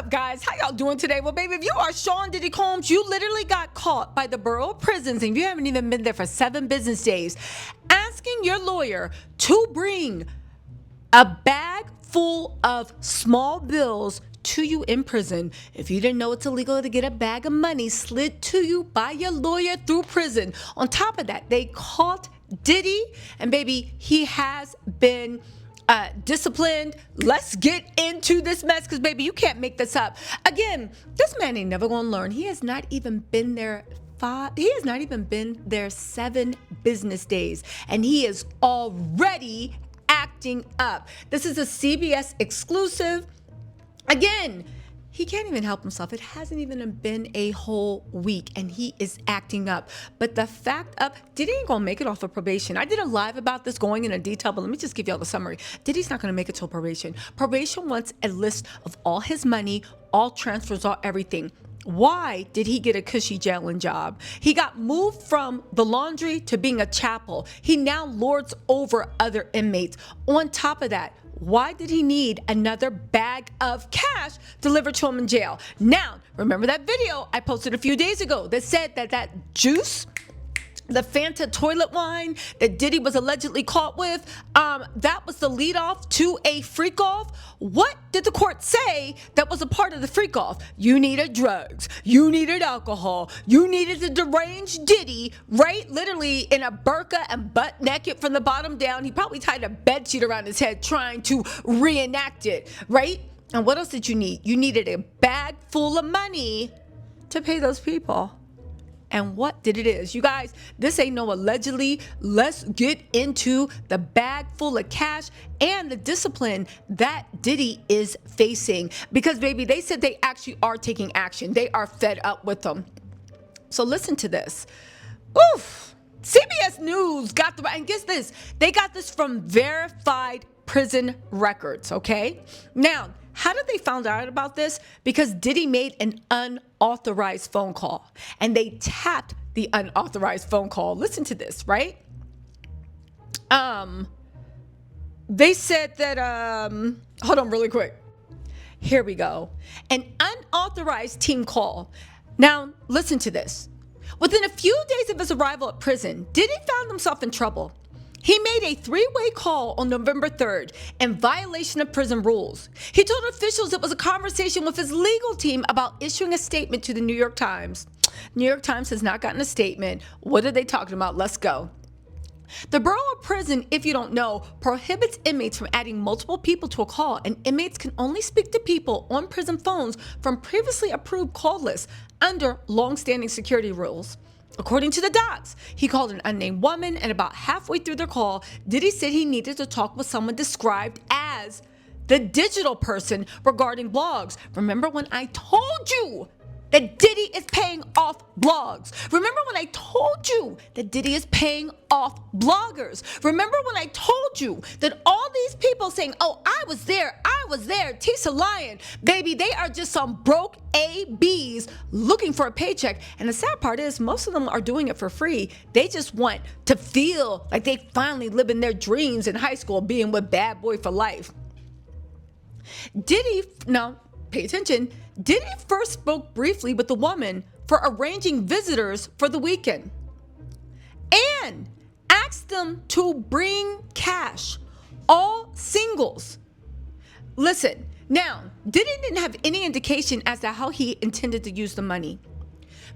up, guys? How y'all doing today? Well, baby, if you are Sean Diddy Combs, you literally got caught by the Bureau of Prisons, and you haven't even been there for 7 business days, asking your lawyer to bring a bag full of small bills to you in prison. If you didn't know, it's illegal to get a bag of money slid to you by your lawyer through prison. On top of that, they caught Diddy, and baby, he has been disciplined. Let's get into this mess, because baby, you can't make this up. Again, this man ain't never gonna learn. He has not even been there 7 business days, and he is already acting up. This is a CBS exclusive. Again, he can't even help himself. It hasn't even been a whole week, and he is acting up. But the fact of Diddy ain't gonna make it off of probation. I did a live about this going into detail, but let me just give y'all the summary. Diddy's not gonna make it till probation. Probation wants a list of all his money, all transfers, all everything. Why did he get a cushy jailing job? He got moved from the laundry to being a chapel. He now lords over other inmates. On top of that, why did he need another bag of cash delivered to him in jail? Now, remember that video I posted a few days ago that said that juice, the Fanta toilet wine that Diddy was allegedly caught with, that was the lead off to a freak off. What did the court say that was a part of the freak off? You needed drugs, you needed alcohol, you needed the deranged Diddy, right? Literally in a burqa and butt naked from the bottom down. He probably tied a bed sheet around his head trying to reenact it, right? And what else did you need? You needed a bag full of money to pay those people. And what did it is? You guys, this ain't no allegedly. Let's get into the bag full of cash and the discipline that Diddy is facing. Because, baby, they said they actually are taking action. They are fed up with them. So listen to this. Oof. CBS News got the, and guess this, they got this from verified prison records, okay? Now, how did they find out about this? Because Diddy made an unauthorized phone call, and they tapped the unauthorized phone call. Listen to this, right? They said that, hold on really quick. Here we go. An unauthorized team call. Now, listen to this. Within a few days of his arrival at prison, Diddy found himself in trouble. He made a 3-way call on November 3rd in violation of prison rules. He told officials it was a conversation with his legal team about issuing a statement to the New York Times. New York Times has not gotten a statement. What are they talking about? Let's go. The Bureau of Prison, if you don't know, prohibits inmates from adding multiple people to a call, and inmates can only speak to people on prison phones from previously approved call lists under long-standing security rules. According to the docs, he called an unnamed woman, and about halfway through their call, Diddy said he needed to talk with someone described as the digital person regarding blogs. Remember when I told you that Diddy is paying off blogs? Remember when I told you that Diddy is paying off bloggers? Remember when I told you that all these people saying, oh, I was there, Tisa lying, baby, they are just some broke ABs looking for a paycheck. And the sad part is most of them are doing it for free. They just want to feel like they finally living their dreams in high school, being with bad boy for life. Diddy, now pay attention, Diddy first spoke briefly with the woman for arranging visitors for the weekend and asked them to bring cash, all singles. Listen, now, Diddy didn't have any indication as to how he intended to use the money.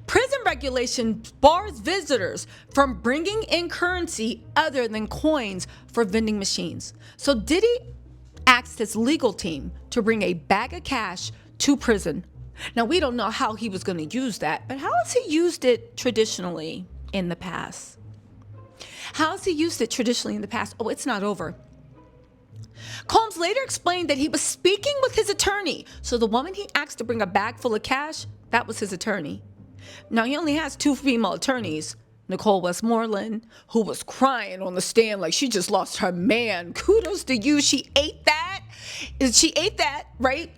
Prison regulation bars visitors from bringing in currency other than coins for vending machines. So Diddy asked his legal team to bring a bag of cash to prison. Now, we don't know how he was going to use that, but how has he used it traditionally in the past? How has he used it traditionally in the past? Oh, it's not over. Combs later explained that he was speaking with his attorney. So the woman he asked to bring a bag full of cash, that was his attorney. Now, he only has 2 female attorneys. Nicole Westmoreland, who was crying on the stand like she just lost her man. Kudos to you. She ate that. Right?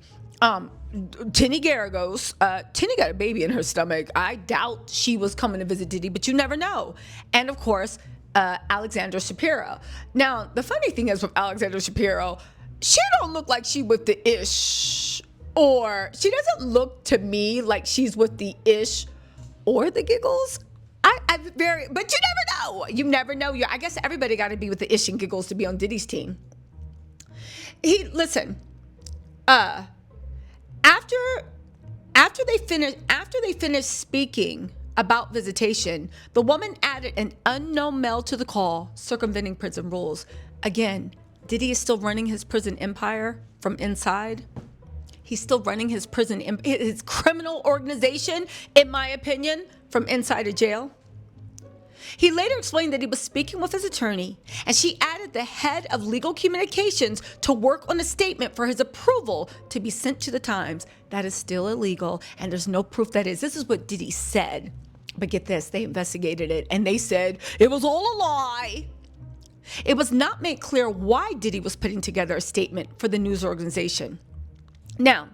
Tinny Garagos, Tinny got a baby in her stomach. I doubt she was coming to visit Diddy, but you never know. And of course, Alexandra Shapiro. Now, the funny thing is with Alexandra Shapiro, she don't look like she with the ish or she doesn't look to me like she's with the ish or the giggles. But you never know. You never know. I guess everybody got to be with the ish and giggles to be on Diddy's team. Listen, after they finished speaking about visitation, the woman added an unknown male to the call, circumventing prison rules. Again, Diddy is still running his prison empire from inside. He's still running his his criminal organization, in my opinion, from inside a jail. He later explained that he was speaking with his attorney, and she added the head of legal communications to work on a statement for his approval to be sent to the Times. That is still illegal, and there's no proof that is. This is what Diddy said. But get this, they investigated it, and they said it was all a lie. It was not made clear why Diddy was putting together a statement for the news organization. Now,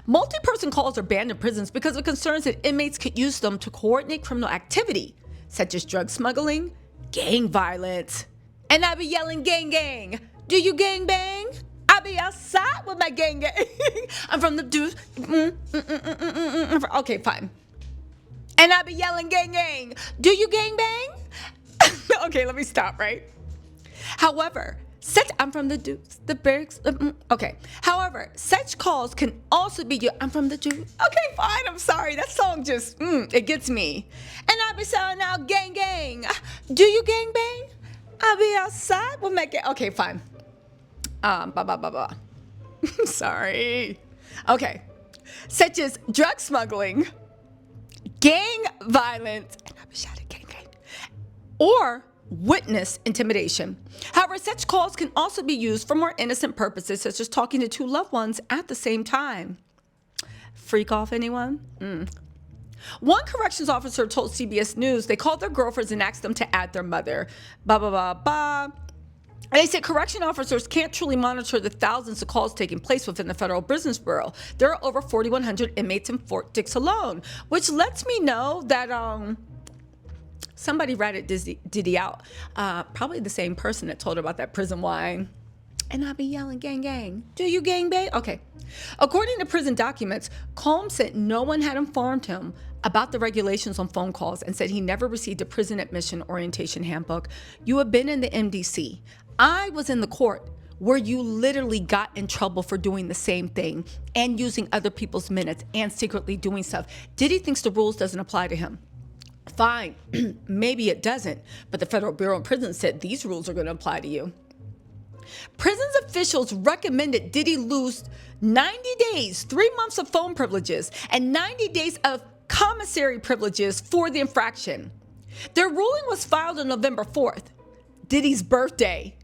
multi-person calls are banned in prisons because of concerns that inmates could use them to coordinate criminal activity, such as drug smuggling, gang violence. And I be yelling, gang, gang. Do you gang bang? I be outside with my gang, gang. I'm from the deuce. Okay, fine. And I be yelling, gang, gang. Do you gang bang? Okay, let me stop, right? However, I'm from the deuce, the barracks. Okay. However, such calls can also be I'm from the deuce. Okay, fine. I'm sorry. That song just, it gets me. And I be saying now, gang, gang. Do you gang bang? I be outside with my gang. Okay, fine. Sorry. Okay. Such as drug smuggling, gang violence, and I be shouting gang, gang, or witness intimidation. However, such calls can also be used for more innocent purposes, such as talking to two loved ones at the same time. Freak off anyone? One corrections officer told CBS News they called their girlfriends and asked them to add their mother. They said correction officers can't truly monitor the thousands of calls taking place within the Federal Business Bureau. There are over 4,100 inmates in Fort Dix alone, which lets me know that somebody ratted Diddy out. Probably the same person that told her about that prison wine. And I be yelling, gang, gang. Do you gang bang? Okay. According to prison documents, 𝐃𝐲𝐝 said no one had informed him about the regulations on phone calls and said he never received a prison admission orientation handbook. You have been in the MDC. I was in the court where you literally got in trouble for doing the same thing and using other people's minutes and secretly doing stuff. Diddy thinks the rules doesn't apply to him. Fine, maybe it doesn't, but the Federal Bureau of Prisons said these rules are going to apply to you. Prisons officials recommended Diddy lose 90 days, 3 months of phone privileges, and 90 days of commissary privileges for the infraction. Their ruling was filed on November 4th, Diddy's birthday.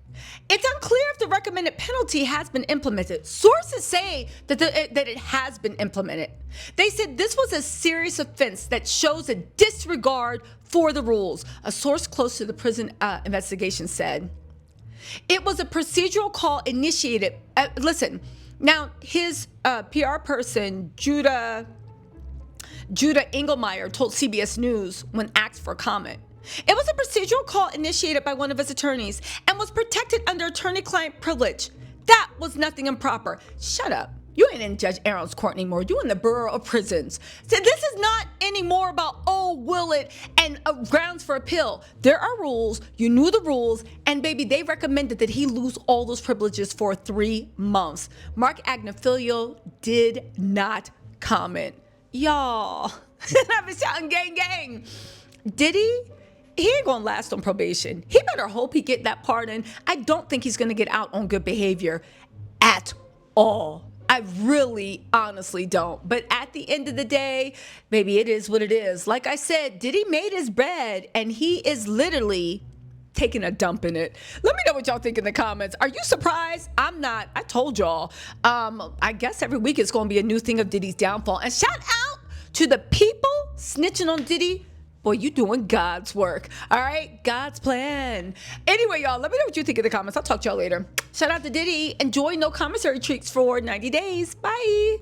It's unclear if the recommended penalty has been implemented. Sources say that it has been implemented. They said this was a serious offense that shows a disregard for the rules, a source close to the prison investigation said. It was a procedural call initiated. Listen, now his PR person, 𝐃𝐢𝐝𝐝𝐲 told CBS News when asked for comment. It was a procedural call initiated by one of his attorneys and was protected under attorney-client privilege. That was nothing improper. Shut up. You ain't in Judge Aaron's court anymore. You in the Bureau of Prisons. So this is not anymore about, will it, and grounds for appeal. There are rules. You knew the rules. And baby, they recommended that he lose all those privileges for 3 months. Mark Agnifilo did not comment. Y'all. I've been shouting gang, gang. Diddy? He ain't gonna last on probation. He better hope he get that pardon. I don't think he's gonna get out on good behavior at all. I really, honestly don't. But at the end of the day, baby, it is what it is. Like I said, Diddy made his bed and he is literally taking a dump in it. Let me know what y'all think in the comments. Are you surprised? I'm not. I told y'all. I guess every week it's gonna be a new thing of Diddy's downfall. And shout out to the people snitching on Diddy. Boy, you doing God's work. All right, God's plan. Anyway, y'all, let me know what you think in the comments. I'll talk to y'all later. Shout out to Diddy. Enjoy no commissary treats for 90 days. Bye.